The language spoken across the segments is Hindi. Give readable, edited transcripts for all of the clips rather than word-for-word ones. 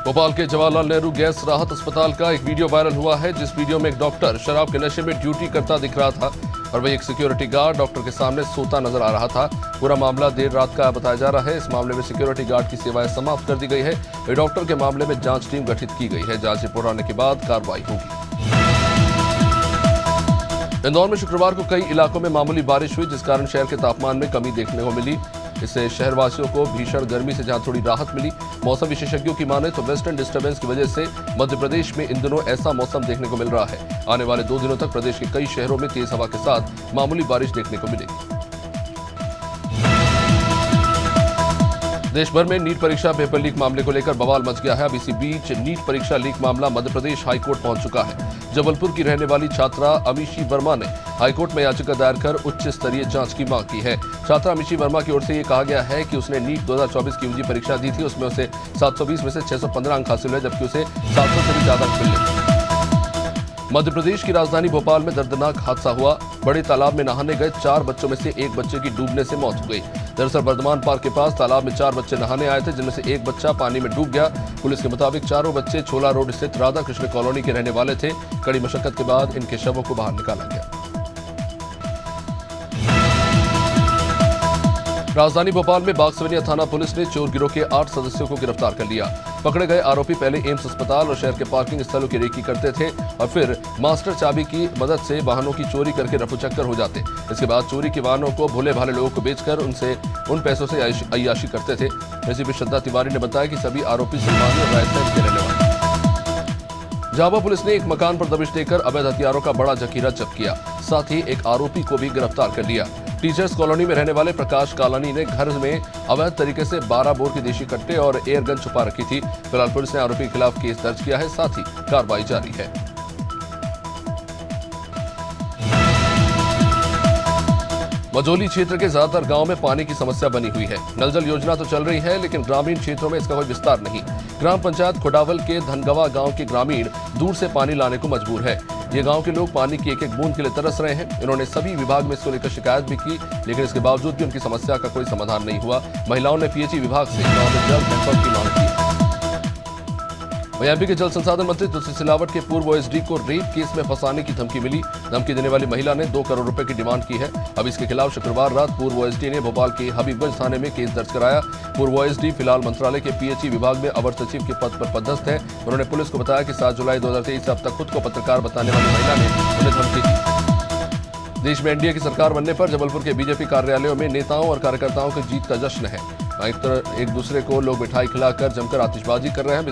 भोपाल के जवाहरलाल नेहरू गैस राहत अस्पताल का एक वीडियो वायरल हुआ है, जिस वीडियो में एक डॉक्टर शराब के नशे में ड्यूटी करता दिख रहा था और वही एक सिक्योरिटी गार्ड डॉक्टर के सामने सोता नजर आ रहा था। पूरा मामला देर रात का बताया जा रहा है। इस मामले में सिक्योरिटी गार्ड की सेवाएं समाप्त कर दी गई है। वही डॉक्टर के मामले में जांच टीम गठित की गई है। जांच रिपोर्ट आने के बाद कार्रवाई होगी। इंदौर में शुक्रवार को कई इलाकों में मामूली बारिश हुई, जिस कारण शहर के तापमान में कमी देखने को मिली। इससे शहरवासियों को भीषण गर्मी से जहां थोड़ी राहत मिली। मौसम विशेषज्ञों की माने तो वेस्टर्न डिस्टर्बेंस की वजह से मध्य प्रदेश में इन दिनों ऐसा मौसम देखने को मिल रहा है। आने वाले 2 दिनों तक प्रदेश के कई शहरों में तेज हवा के साथ मामूली बारिश देखने को मिलेगी। देश भर में नीट परीक्षा पेपर लीक मामले को लेकर बवाल मच गया है। अब इसी बीच नीट परीक्षा लीक मामला मध्य प्रदेश हाईकोर्ट पहुंच चुका है। जबलपुर की रहने वाली छात्रा अमीशी वर्मा ने हाईकोर्ट में याचिका दायर कर उच्च स्तरीय जांच की मांग की है। छात्रा अमीशी वर्मा की ओर से ये कहा गया है कि उसने नीट 2024 की यूजी परीक्षा दी थी। उसमें उसे 720 में से 615 अंक हासिल हुए, जबकि उसे 700 से भी ज्यादा अंक मिले। मध्य प्रदेश की राजधानी भोपाल में दर्दनाक हादसा हुआ। बड़े तालाब में नहाने गए 4 बच्चों में से एक बच्चे की डूबने से मौत हो गई। दरअसल बर्धमान पार्क के पास तालाब में 4 बच्चे नहाने आए थे, जिनमें से एक बच्चा पानी में डूब गया। पुलिस के मुताबिक चारों बच्चे छोला रोड स्थित राधा कृष्ण कॉलोनी के रहने वाले थे। कड़ी मशक्कत के बाद इनके शवों को बाहर निकाला गया। राजधानी भोपाल में बागसवनिया थाना पुलिस ने चोर गिरोह के 8 सदस्यों को गिरफ्तार कर लिया। पकड़े गए आरोपी पहले एम्स अस्पताल और शहर के पार्किंग स्थलों की रेकी करते थे और फिर मास्टर चाबी की मदद से वाहनों की चोरी करके रफूचक्कर हो जाते। इसके बाद चोरी के वाहनों को भोले भाले लोगों को बेचकर उन पैसों से अय्याशी करते थे। एसीपी श्रद्धा तिवारी ने बताया कि सभी आरोपी सिलवानी और रायसेन के रहने वाले। झाबुआ पुलिस ने एक मकान पर दबिश देकर अवैध हथियारों का बड़ा जखीरा जब्त किया। साथ ही एक आरोपी को भी गिरफ्तार कर लिया। टीचर्स कॉलोनी में रहने वाले प्रकाश कालानी ने घर में अवैध तरीके से 12 बोर की देशी कट्टे और एयरगन छुपा रखी थी। फिलहाल पुलिस ने आरोपी के खिलाफ केस दर्ज किया है, साथ ही कार्रवाई जारी है। मझौली क्षेत्र के ज्यादातर गांव में पानी की समस्या बनी हुई है। नल जल योजना तो चल रही है, लेकिन ग्रामीण क्षेत्रों में इसका कोई विस्तार नहीं। ग्राम पंचायत खुडावल के धनगवा गांव के ग्रामीण दूर से पानी लाने को मजबूर है। ये गांव के लोग पानी की एक बूंद के लिए तरस रहे हैं। इन्होंने सभी विभाग में इसको लेकर शिकायत भी की, लेकिन इसके बावजूद भी उनकी समस्या का कोई समाधान नहीं हुआ। महिलाओं ने पीएचई विभाग से गांव में जल हैंडपंप की मांग की। एमपी के जल संसाधन मंत्री तुलसी सिलावट के पूर्व ओएसडी को रेप केस में फंसाने की धमकी मिली। धमकी देने वाली महिला ने 2 करोड़ रुपए की डिमांड की है। अब इसके खिलाफ शुक्रवार रात पूर्व ओएसडी ने भोपाल के हबीबगंज थाने में केस दर्ज कराया। पूर्व ओएसडी फिलहाल मंत्रालय के पीएचई विभाग में अवर सचिव के पद पर पदस्थ है। उन्होंने पुलिस को बताया कि 7 जुलाई 2023 से अब तक खुद को पत्रकार बताने वाली महिला ने उन्हें धमकी दी। देश में एनडीए की सरकार बनने पर जबलपुर के बीजेपी कार्यालयों में नेताओं और कार्यकर्ताओं की जीत का जश्न है। एक दूसरे को लोग मिठाई खिलाकर जमकर आतिशबाजी कर रहे हैं।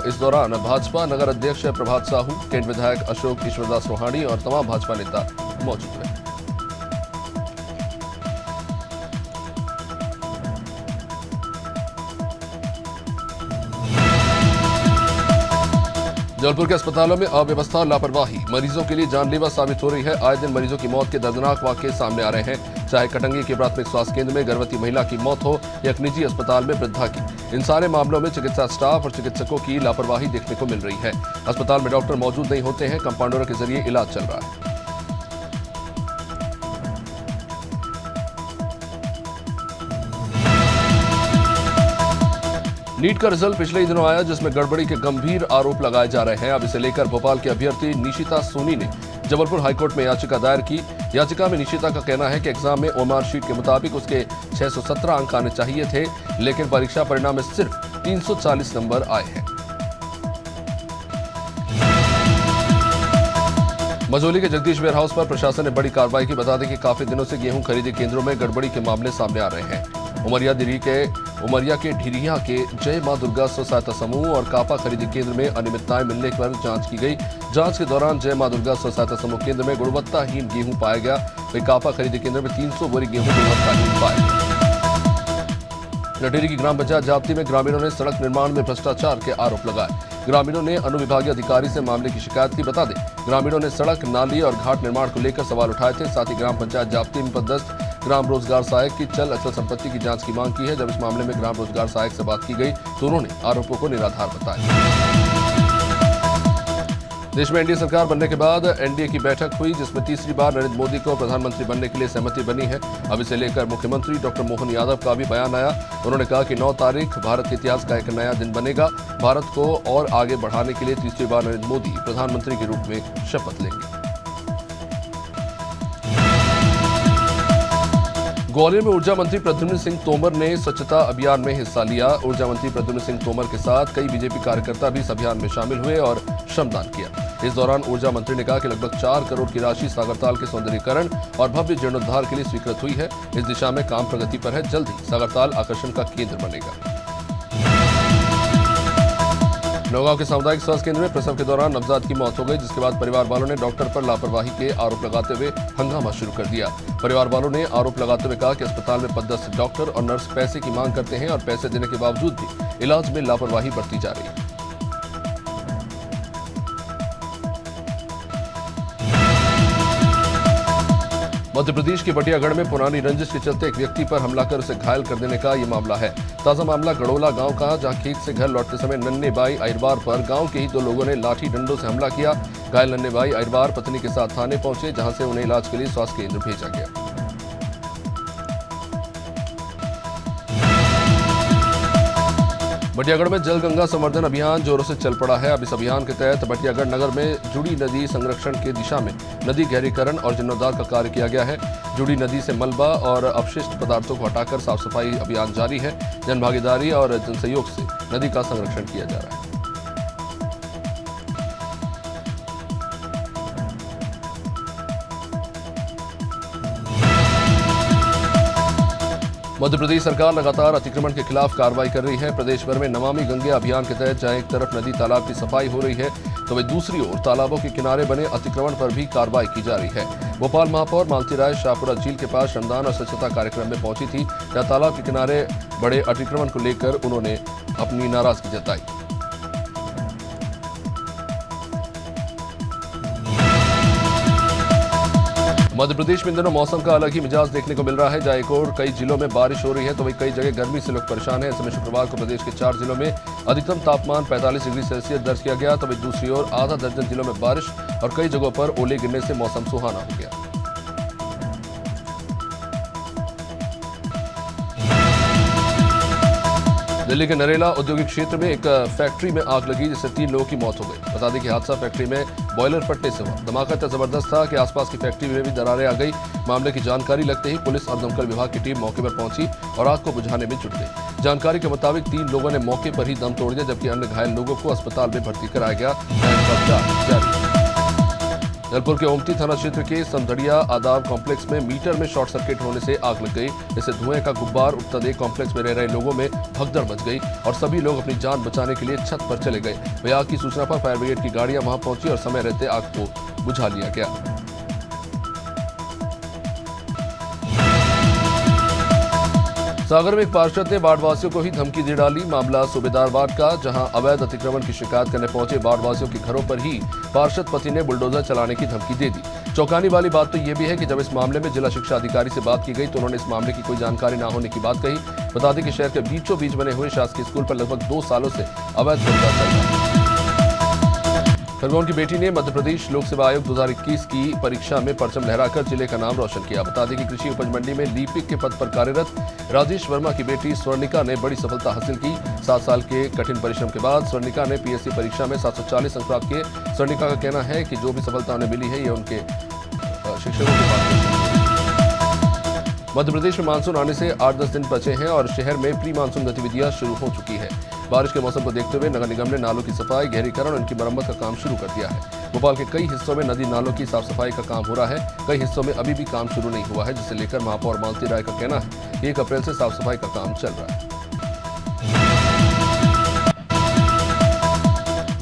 इस दौरान भाजपा नगर अध्यक्ष प्रभात साहू, कैंट विधायक अशोक ईश्वरदास रोहाणी और तमाम भाजपा नेता मौजूद रहे। जबलपुर के अस्पतालों में अव्यवस्था और लापरवाही मरीजों के लिए जानलेवा साबित हो रही है। आए दिन मरीजों की मौत के दर्दनाक वाकये सामने आ रहे हैं। चाहे कटंगी के प्राथमिक स्वास्थ्य केंद्र में गर्भवती महिला की मौत हो या एक निजी अस्पताल में वृद्धा की, इन सारे मामलों में चिकित्सा स्टाफ और चिकित्सकों की लापरवाही देखने को मिल रही है। अस्पताल में डॉक्टर मौजूद नहीं होते हैं, कंपाउंडरों के जरिए इलाज चल रहा है। नीट का रिजल्ट पिछले ही दिनों आया, जिसमें गड़बड़ी के गंभीर आरोप लगाए जा रहे हैं। अब इसे लेकर भोपाल की अभ्यर्थी निशिता सोनी ने जबलपुर हाईकोर्ट में याचिका दायर की। याचिका में निशिता का कहना है कि एग्जाम में ओएमआर शीट के मुताबिक उसके 617 अंक आने चाहिए थे, लेकिन परीक्षा परिणाम में सिर्फ 340 नंबर आए हैं। मझौली के जगदीश वेयर हाउस पर प्रशासन ने बड़ी कार्रवाई की। बता दें कि काफी दिनों से गेहूं खरीदी केंद्रों में गड़बड़ी के मामले सामने आ रहे हैं। उमरिया के ढिरिया के जय मां दुर्गा स्व सहायता समूह और कापा खरीदी केंद्र में अनियमितताएं मिलने पर जांच की गई। जांच के दौरान जय मां दुर्गा स्व सहायता समूह केंद्र में गुणवत्ताहीन गेहूं पाया गया। वहीं कापा खरीदी केंद्र में 300 बोरी गेहूं गुणवत्ताहीन पाए। लटेरी की ग्राम पंचायत जाप्ती में ग्रामीणों ने सड़क निर्माण में भ्रष्टाचार के आरोप लगाए। ग्रामीणों ने अनुविभागीय अधिकारी से मामले की शिकायत की। बता दें, ग्रामीणों ने सड़क, नाली और घाट निर्माण को लेकर सवाल उठाए थे। साथ ही ग्राम पंचायत जाप्ती में पदस्थ ग्राम रोजगार सहायक की चल अचल संपत्ति की जांच की मांग की है। जब इस मामले में ग्राम रोजगार सहायक से बात की गई तो उन्होंने आरोपों को निराधार बताया। देश में एनडीए सरकार बनने के बाद एनडीए की बैठक हुई, जिसमें तीसरी बार नरेंद्र मोदी को प्रधानमंत्री बनने के लिए सहमति बनी है। अब इसे लेकर मुख्यमंत्री डॉक्टर मोहन यादव का भी बयान आया। उन्होंने कहा कि 9 तारीख भारत के इतिहास का एक नया दिन बनेगा। भारत को और आगे बढ़ाने के लिए तीसरी बार नरेंद्र मोदी प्रधानमंत्री के रूप में शपथ लेंगे। ग्वालियर में ऊर्जा मंत्री प्रद्युम्न सिंह तोमर ने स्वच्छता अभियान में हिस्सा लिया। ऊर्जा मंत्री प्रद्युम्न सिंह तोमर के साथ कई बीजेपी कार्यकर्ता भी इस अभियान में शामिल हुए और श्रमदान किया। इस दौरान ऊर्जा मंत्री ने कहा कि लगभग 4 करोड़ की राशि सागरताल के सौंदर्यीकरण और भव्य जीर्णोद्धार के लिए स्वीकृत हुई है। इस दिशा में काम प्रगति पर है। जल्द ही सागरताल आकर्षण का केंद्र बनेगा। नौगांव के सामुदायिक स्वास्थ्य केंद्र में प्रसव के दौरान नवजात की मौत हो गई, जिसके बाद परिवार वालों ने डॉक्टर पर लापरवाही के आरोप लगाते हुए हंगामा शुरू कर दिया। परिवार वालों ने आरोप लगाते हुए कहा कि अस्पताल में पदस्थ डॉक्टर और नर्स पैसे की मांग करते हैं और पैसे देने के बावजूद भी इलाज में लापरवाही बरती जा रही है। मध्य प्रदेश के बटियागढ़ में पुरानी रंजिश के चलते एक व्यक्ति पर हमला कर उसे घायल कर देने का ये मामला है। ताजा मामला गड़ोला गांव का, जहां खेत से घर लौटते समय नन्हे बाई अहिरवार पर गांव के ही 2 लोगों ने लाठी डंडों से हमला किया। घायल नन्हे बाई अहिरवार पत्नी के साथ थाने पहुंचे, जहां से उन्हें इलाज के लिए स्वास्थ्य केंद्र भेजा गया। बटियागढ़ में जल गंगा संवर्धन अभियान जोरों से चल पड़ा है। अब इस अभियान के तहत बटियागढ़ नगर में जुड़ी नदी संरक्षण की दिशा में नदी गहरीकरण और जीर्णोद्धार का कार्य किया गया है। जुड़ी नदी से मलबा और अपशिष्ट पदार्थों को हटाकर साफ सफाई अभियान जारी है। जनभागीदारी और जनसहयोग से नदी का संरक्षण किया जा रहा है। मध्य प्रदेश सरकार लगातार अतिक्रमण के खिलाफ कार्रवाई कर रही है। प्रदेश भर में नमामि गंगे अभियान के तहत जहां एक तरफ नदी तालाब की सफाई हो रही है, तो वहीं दूसरी ओर तालाबों के किनारे बने अतिक्रमण पर भी कार्रवाई की जा रही है। भोपाल महापौर मालती राय शाहपुरा झील के पास श्रमदान और स्वच्छता कार्यक्रम में पहुंची थी, जहां तालाब के किनारे बड़े अतिक्रमण को लेकर उन्होंने अपनी नाराजगी जताई। मध्य प्रदेश में इन दिनों मौसम का अलग ही मिजाज देखने को मिल रहा है। जहां एक और कई जिलों में बारिश हो रही है, तो वहीं कई जगह गर्मी से लोग परेशान हैं। ऐसे में शुक्रवार को प्रदेश के 4 जिलों में अधिकतम तापमान 45 डिग्री सेल्सियस दर्ज किया गया। तो वहीं दूसरी ओर आधा दर्जन जिलों में बारिश और कई जगहों पर ओले गिरने से मौसम सुहाना हो गया। दिल्ली के नरेला औद्योगिक क्षेत्र में एक फैक्ट्री में आग लगी, जिससे 3 लोगों की मौत हो गई। बता दें कि हादसा फैक्ट्री में बॉयलर फटने से हुआ। धमाका इतना जबरदस्त था कि आसपास की फैक्ट्री में भी दरारें आ गई। मामले की जानकारी लगते ही पुलिस और दमकल विभाग की टीम मौके पर पहुंची और आग को बुझाने में जुट गई। जानकारी के मुताबिक 3 लोगों ने मौके पर ही दम तोड़ दिया, जबकि अन्य घायल लोगों को अस्पताल में भर्ती कराया गया। जलपुर के ओमती थाना क्षेत्र के संधड़िया आदाब कॉम्प्लेक्स में मीटर में शॉर्ट सर्किट होने से आग लग गई। इससे धुएं का गुब्बार उठता देख कॉम्प्लेक्स में रह रहे लोगों में भगदड़ मच गई और सभी लोग अपनी जान बचाने के लिए छत पर चले गए। वहीं आग की सूचना पर फायर ब्रिगेड की गाड़ियां वहां पहुंची और समय रहते आग को बुझा लिया गया। सागर में एक पार्षद ने वार्डवासियों को ही धमकी दे डाली। मामला सूबेदार वार्ड का, जहां अवैध अतिक्रमण की शिकायत करने पहुंचे वार्डवासियों के घरों पर ही पार्षद पति ने बुलडोजर चलाने की धमकी दे दी। चौंकाने वाली बात तो यह भी है कि जब इस मामले में जिला शिक्षा अधिकारी से बात की गई, तो उन्होंने इस मामले की कोई जानकारी न होने की बात कही। बता दें कि शहर के बीचों बीच बने हुए शासकीय स्कूल पर लगभग 2 सालों से अवैध कब्जा चल रहा है। खरगोन की बेटी ने मध्य प्रदेश लोक सेवा आयोग 2021 की परीक्षा में परचम लहराकर जिले का नाम रोशन किया। बता दें कि कृषि उपज मंडी में लिपिक के पद पर कार्यरत राजेश वर्मा की बेटी स्वर्णिका ने बड़ी सफलता हासिल की। 7 साल के कठिन परिश्रम के बाद स्वर्णिका ने पीएससी परीक्षा में 740 अंक प्राप्त किए। स्वर्णिका का कहना है कि जो भी सफलता उन्हें मिली है, ये उनके शिक्षकों के पास। मध्य प्रदेश में मानसून आने से 8-10 दिन बचे हैं और शहर में प्री मानसून गतिविधियां शुरू हो चुकी है। बारिश के मौसम को देखते हुए नगर निगम ने नालों की सफाई, गहरीकरण और उनकी मरम्मत का काम शुरू कर दिया है। भोपाल के कई हिस्सों में नदी नालों की साफ सफाई का काम हो रहा है। कई हिस्सों में अभी भी काम शुरू नहीं हुआ है, जिसे लेकर महापौर मालती राय का कहना है कि 1 अप्रैल से साफ सफाई का काम चल रहा है।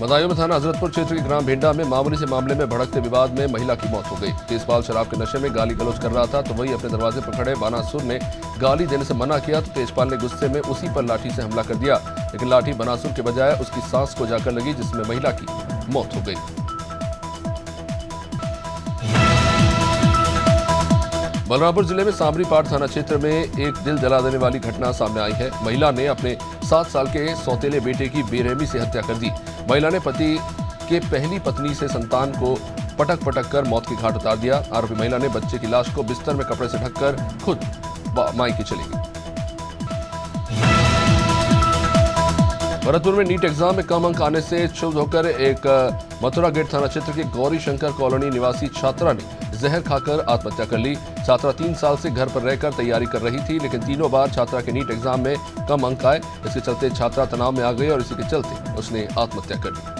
बदायूं में थाना हजरतपुर क्षेत्र के ग्राम भेंडा में मामूली से मामले में भड़कते विवाद में महिला की मौत हो गई। तेजपाल शराब के नशे में गाली गलौज कर रहा था, तो वही अपने दरवाजे पर खड़े बानासुर ने गाली देने से मना किया, तो तेजपाल ने गुस्से में उसी पर लाठी से हमला कर दिया। लेकिन लाठी बानासुर के बजाय उसकी सांस को जाकर लगी, जिसमें महिला की मौत हो गई। बलरामपुर जिले में सांबरीपाट थाना क्षेत्र में एक दिल जला देने वाली घटना सामने आई है। महिला ने अपने 7 साल के सौतेले बेटे की बेरहमी से हत्या कर दी। महिला ने पति उसके पहली पत्नी से संतान को पटक पटक कर मौत की घाट उतार दिया। आरोपी महिला ने बच्चे की लाश को बिस्तर में कपड़े से ढककर खुद मायके चली गई। भरतपुर में नीट एग्जाम में कम अंक आने से क्षुब्ध होकर एक मथुरा गेट थाना क्षेत्र के गौरी शंकर कॉलोनी निवासी छात्रा ने जहर खाकर आत्महत्या कर ली। छात्रा 3 साल से घर पर रहकर तैयारी कर रही थी, लेकिन तीनों बार छात्रा के नीट एग्जाम में कम अंक आए। इसके चलते छात्रा तनाव में आ गई और इसी के चलते उसने आत्महत्या कर ली।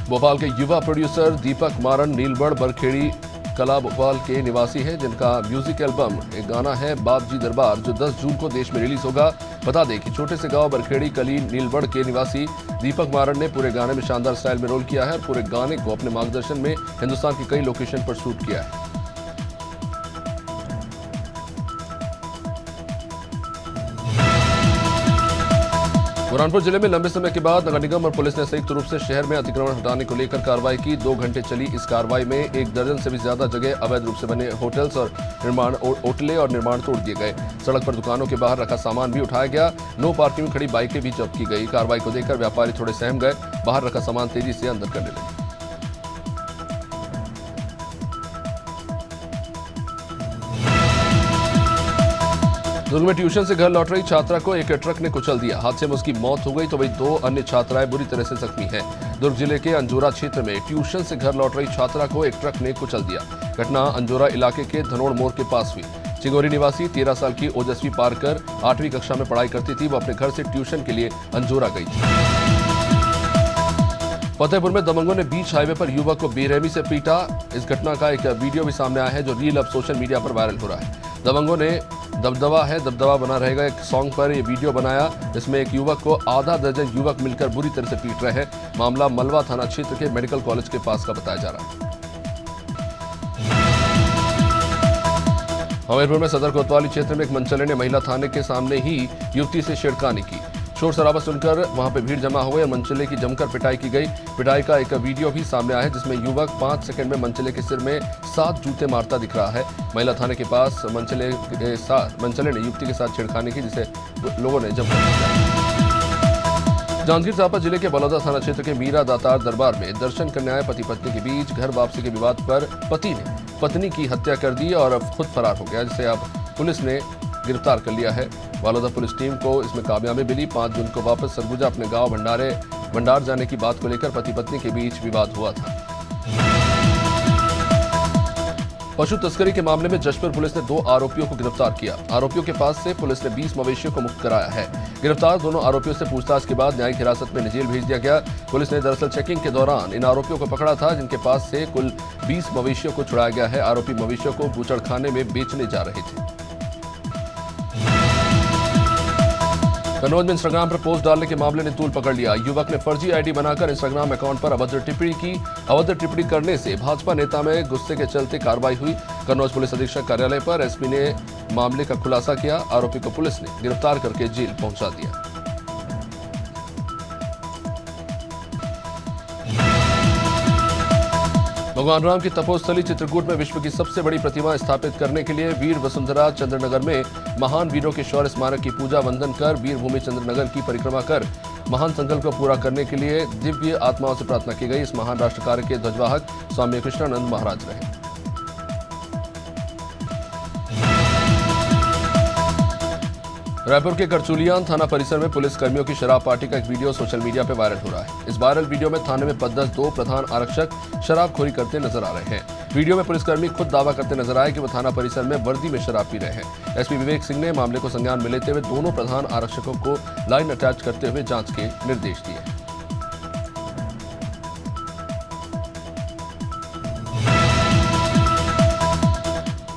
भोपाल के युवा प्रोड्यूसर दीपक मारन नीलबढ़ बरखेड़ी कला भोपाल के निवासी हैं, जिनका म्यूजिक एल्बम एक गाना है बाप जी दरबार, जो 10 जून को देश में रिलीज होगा। बता दें कि छोटे से गांव बरखेड़ी कली नीलबढ़ के निवासी दीपक मारन ने पूरे गाने में शानदार स्टाइल में रोल किया है और पूरे गाने को अपने मार्गदर्शन में हिंदुस्तान की कई लोकेशन पर शूट किया है। बुरहानपुर जिले में लंबे समय के बाद नगर निगम और पुलिस ने संयुक्त रूप से शहर में अतिक्रमण हटाने को लेकर कार्रवाई की। 2 घंटे चली इस कार्रवाई में 1 दर्जन से भी ज्यादा जगह अवैध रूप से बने होटल्स और होटलें और निर्माण तोड़ दिए गए। सड़क पर दुकानों के बाहर रखा सामान भी उठाया गया। नो पार्किंग में खड़ी बाइकें भी जब्त की गई। कार्रवाई को देखकर व्यापारी थोड़े सहम गए, बाहर रखा सामान तेजी से अंदर करने लगे। दुर्ग में ट्यूशन से घर लौट रही छात्रा को एक ट्रक ने कुचल दिया। हादसे में उसकी मौत हो गई तो वही 2 अन्य छात्राएं बुरी तरह से जख्मी हैं। दुर्ग जिले के अंजोरा क्षेत्र में ट्यूशन से घर लौट रही छात्रा को एक ट्रक ने कुचल दिया। घटना अंजोरा इलाके के धनोड़ मोड़ के पास हुई। चिंगोरी निवासी 13 साल की ओजस्वी पारकर 8वीं कक्षा में पढ़ाई करती थी। वो अपने घर से ट्यूशन के लिए अंजोरा गई थी। फतेहपुर में दबंगों ने बीच हाईवे पर युवक को बेरहमी से पीटा। इस घटना का एक वीडियो भी सामने आया है, जो रील अब सोशल मीडिया पर वायरल हो रहा है। दबंगों ने दबदबा बना रहेगा एक सॉन्ग पर यह वीडियो बनाया, जिसमें एक युवक को आधा दर्जन युवक मिलकर बुरी तरह से पीट रहे हैं। मामला मलवा थाना क्षेत्र के मेडिकल कॉलेज के पास का बताया जा रहा है। हमीरपुर में सदर कोतवाली क्षेत्र में एक मनचले ने महिला थाने के सामने ही युवती से छेड़खानी की। शोर शराबा सुनकर वहां पर भीड़ जमा हो गई। मनचले की जमकर पिटाई की गई। पिटाई का एक वीडियो भी सामने आया है, जिसमें युवक 5 सेकंड में मनचले के सिर में 7 जूते मारता दिख रहा है। महिला थाने के पास मनचले ने युवती के साथ छेड़खानी की, जिसे लोगों ने जमकर जांजगीर चांपा जिले के बलौदा थाना क्षेत्र के मीरा दातार दरबार में दर्शन करने आए पति पत्नी के बीच घर वापसी के विवाद पर पति ने पत्नी की हत्या कर दी और अब खुद फरार हो गया, जिसे अब पुलिस ने गिरफ्तार कर लिया है। बलौदा पुलिस टीम को इसमें कामयाबी मिली। 5 जून को वापस सरगुजा अपने गांव भंडार जाने की बात को लेकर पति पत्नी के बीच विवाद हुआ था। पशु तस्करी के मामले में जशपुर पुलिस ने 2 आरोपियों को गिरफ्तार किया। आरोपियों के पास से पुलिस ने 20 मवेशियों को मुक्त कराया है। गिरफ्तार दोनों आरोपियों से पूछताछ के बाद न्यायिक हिरासत में जेल भेज दिया गया। पुलिस ने दरअसल चेकिंग के दौरान इन आरोपियों को पकड़ा था, जिनके पास से कुल 20 मवेशियों को छुड़ाया गया है। आरोपी मवेशियों को बूचड़खाने में बेचने जा रहे थे। कन्नौज में इंस्टाग्राम पर पोस्ट डालने के मामले ने तूल पकड़ लिया। युवक ने फर्जी आईडी बनाकर इंस्टाग्राम अकाउंट पर अभद्र टिप्पणी की। अभद्र टिप्पणी करने से भाजपा नेता में गुस्से के चलते कार्रवाई हुई। कन्नौज पुलिस अधीक्षक कार्यालय पर एसपी ने मामले का खुलासा किया। आरोपी को पुलिस ने गिरफ्तार करके जेल पहुंचा दिया। भगवान राम की तपोस्थली चित्रकूट में विश्व की सबसे बड़ी प्रतिमा स्थापित करने के लिए वीर वसुंधरा चंद्रनगर में महान वीरों के शौर्य स्मारक की पूजा वंदन कर वीर भूमि चंद्रनगर की परिक्रमा कर महान संकल्प को पूरा करने के लिए दिव्य आत्माओं से प्रार्थना की गई। इस महान राष्ट्र कार्य के ध्वजवाहक स्वामी कृष्णानंद महाराज रहे। रायपुर के करचुलियान थाना परिसर में पुलिस कर्मियों की शराब पार्टी का एक वीडियो सोशल मीडिया पर वायरल हो रहा है। इस वायरल वीडियो में थाने में पदस्थ 2 प्रधान आरक्षक शराबखोरी करते नजर आ रहे हैं। वीडियो में पुलिसकर्मी खुद दावा करते नजर आए कि वो थाना परिसर में वर्दी में शराब पी रहे हैं। एसपी विवेक सिंह ने मामले को संज्ञान में लेते हुए दोनों प्रधान आरक्षकों को लाइन अटैच करते हुए जांच के निर्देश दिए।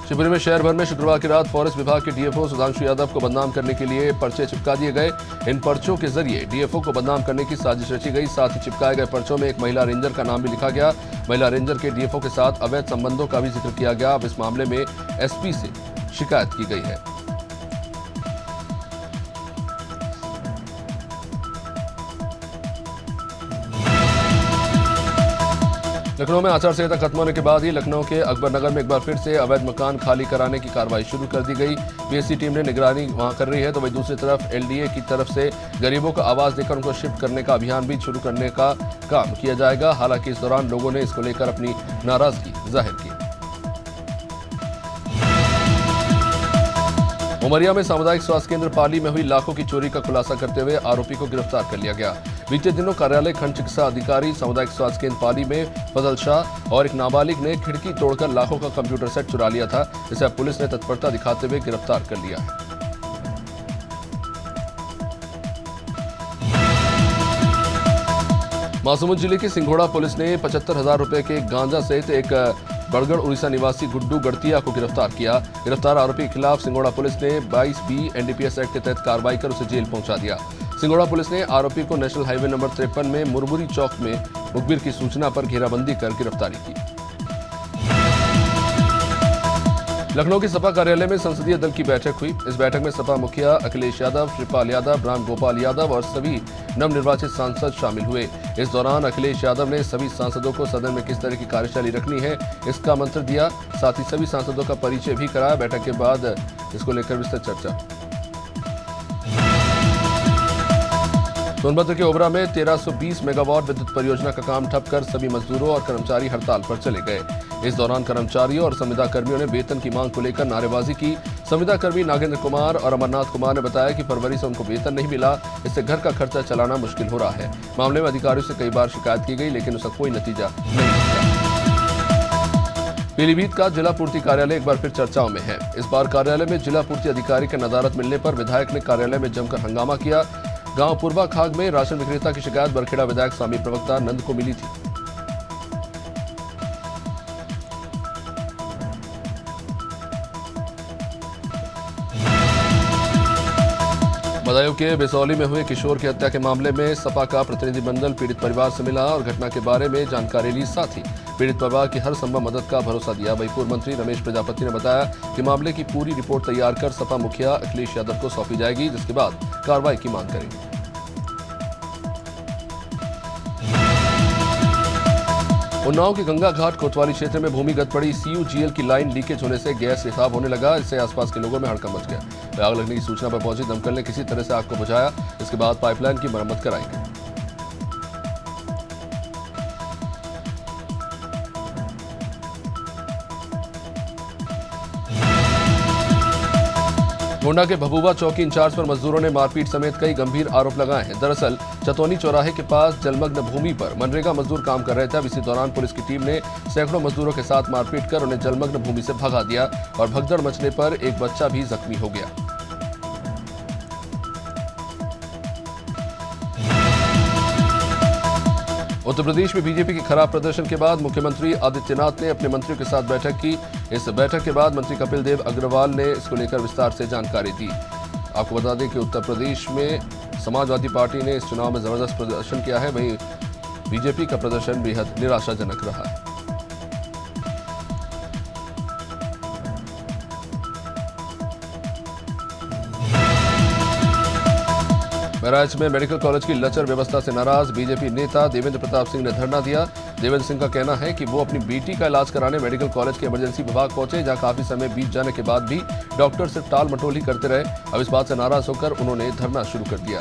शिवपुरी में शहर भर में शुक्रवार की रात फॉरेस्ट विभाग के डीएफओ सुधांशु यादव को बदनाम करने के लिए पर्चे चिपका दिए गए। इन पर्चों के जरिए डीएफओ को बदनाम करने की साजिश रची गई। साथ ही चिपकाए गए पर्चों में एक महिला रेंजर का नाम भी लिखा गया। महिला रेंजर के डीएफओ के साथ अवैध संबंधों का भी जिक्र किया गया। अब इस मामले में एसपी से शिकायत की गई है। लखनऊ में आचार संहिता खत्म होने के बाद ही लखनऊ के अकबर नगर में एक बार फिर से अवैध मकान खाली कराने की कार्रवाई शुरू कर दी गई। पीएससी टीम ने निगरानी वहां कर रही है, तो वहीं दूसरी तरफ एलडीए की तरफ से गरीबों को आवाज देकर उनको शिफ्ट करने का अभियान भी शुरू करने का काम किया जाएगा। हालांकि इस दौरान लोगों ने इसको लेकर अपनी नाराजगी जाहिर की। उमरिया में सामुदायिक स्वास्थ्य केंद्र पाली में हुई लाखों की चोरी का खुलासा करते हुए आरोपी को गिरफ्तार कर लिया गया। बीते दिनों कार्यालय खंड चिकित्सा अधिकारी सामुदायिक स्वास्थ्य केंद्र पाली में फजल शाह और एक नाबालिग ने खिड़की तोड़कर लाखों का कंप्यूटर सेट चुरा लिया था, जिसे अब पुलिस ने तत्परता दिखाते हुए गिरफ्तार कर लिया है। महासमुंद जिले की सिंघोड़ा पुलिस ने 75,000 रुपए के गांजा सहित एक बड़गढ़ उड़ीसा निवासी गुड्डू गड़तिया को गिरफ्तार किया। गिरफ्तार आरोपी के खिलाफ सिंघोड़ा पुलिस ने 22B एनडीपीएस एक्ट के तहत कार्रवाई कर उसे जेल पहुंचा दिया। सिंघोड़ा पुलिस ने आरोपी को नेशनल हाईवे नंबर 53 में मुरमुरी चौक में मुखबिर की सूचना पर घेराबंदी कर गिरफ्तारी की। लखनऊ के सपा कार्यालय में संसदीय दल की बैठक हुई। इस बैठक में सपा मुखिया अखिलेश यादव, शिवपाल यादव, राम गोपाल यादव और सभी नवनिर्वाचित सांसद शामिल हुए। इस दौरान अखिलेश यादव ने सभी सांसदों को सदन में किस तरह की कार्यशैली रखनी है इसका मंत्र दिया, साथ ही सभी सांसदों का परिचय भी कराया। बैठक के बाद इसको लेकर विस्तृत चर्चा। सोनभद्र के ओबरा में 1320 मेगावाट विद्युत परियोजना का काम ठप कर सभी मजदूरों और कर्मचारी हड़ताल पर चले गए। इस दौरान कर्मचारियों और संविदा कर्मियों ने वेतन की मांग को लेकर नारेबाजी की। संविदा कर्मी नागेंद्र कुमार और अमरनाथ कुमार ने बताया कि फरवरी से उनको वेतन नहीं मिला, इससे घर का खर्चा चलाना मुश्किल हो रहा है। मामले में अधिकारियों से कई बार शिकायत की गई, लेकिन उसका कोई नतीजा नहीं निकला। पीलीभीत का जिला पूर्ति कार्यालय एक बार फिर चर्चाओं में है। इस बार कार्यालय में जिला पूर्ति अधिकारी का नदारद मिलने पर विधायक ने कार्यालय में जमकर हंगामा किया। गांव पूर्वा खाग में राशन विक्रेता की शिकायत बरखेड़ा विधायक स्वामी प्रवक्ता नंद को मिली थी। बदायूं के बिसौली में हुए किशोर की हत्या के मामले में सपा का प्रतिनिधिमंडल पीड़ित परिवार से मिला और घटना के बारे में जानकारी ली, साथ ही पीड़ित परिवार की हर संभव मदद का भरोसा दिया। वहीं पूर्व मंत्री रमेश प्रजापति ने बताया कि मामले की पूरी रिपोर्ट तैयार कर सपा मुखिया अखिलेश यादव को सौंपी जाएगी, जिसके बाद कार्रवाई की मांग करेंगे। उन्नाव के गंगा घाट कोतवाली क्षेत्र में भूमिगत पड़ी CUGL की लाइन लीकेज होने से गैस रिसाव होने लगा। इससे आसपास के लोगों में हड़कंप मच गया। आग लगने की सूचना पर पहुंची दमकल ने किसी तरह से आग को बुझाया। इसके बाद पाइपलाइन की मरम्मत कराई गई। गोंडा के भभुआ चौकी इंचार्ज पर मजदूरों ने मारपीट समेत कई गंभीर आरोप लगाए हैं। दरअसल चतौनी चौराहे के पास जलमग्न भूमि पर मनरेगा मजदूर काम कर रहे थे। अब इसी दौरान पुलिस की टीम ने सैकड़ों मजदूरों के साथ मारपीट कर उन्हें जलमग्न भूमि से भगा दिया और भगदड़ मचने पर एक बच्चा भी जख्मी हो गया। उत्तर प्रदेश में बीजेपी के खराब प्रदर्शन के बाद मुख्यमंत्री आदित्यनाथ ने अपने मंत्रियों के साथ बैठक की। इस बैठक के बाद मंत्री कपिल देव अग्रवाल ने इसको लेकर विस्तार से जानकारी दी। आपको बता दें कि उत्तर प्रदेश में समाजवादी पार्टी ने इस चुनाव में जबरदस्त प्रदर्शन किया है, वहीं बीजेपी का प्रदर्शन बेहद निराशाजनक रहा है। बहराइच में मेडिकल कॉलेज की लचर व्यवस्था से नाराज बीजेपी नेता देवेंद्र प्रताप सिंह ने धरना दिया। देवेंद्र सिंह का कहना है कि वो अपनी बेटी का इलाज कराने मेडिकल कॉलेज के इमरजेंसी विभाग पहुंचे, जहां काफी समय बीत जाने के बाद भी डॉक्टर सिर्फ टाल मटोल ही करते रहे। अब इस बात से नाराज होकर उन्होंने धरना शुरू कर दिया।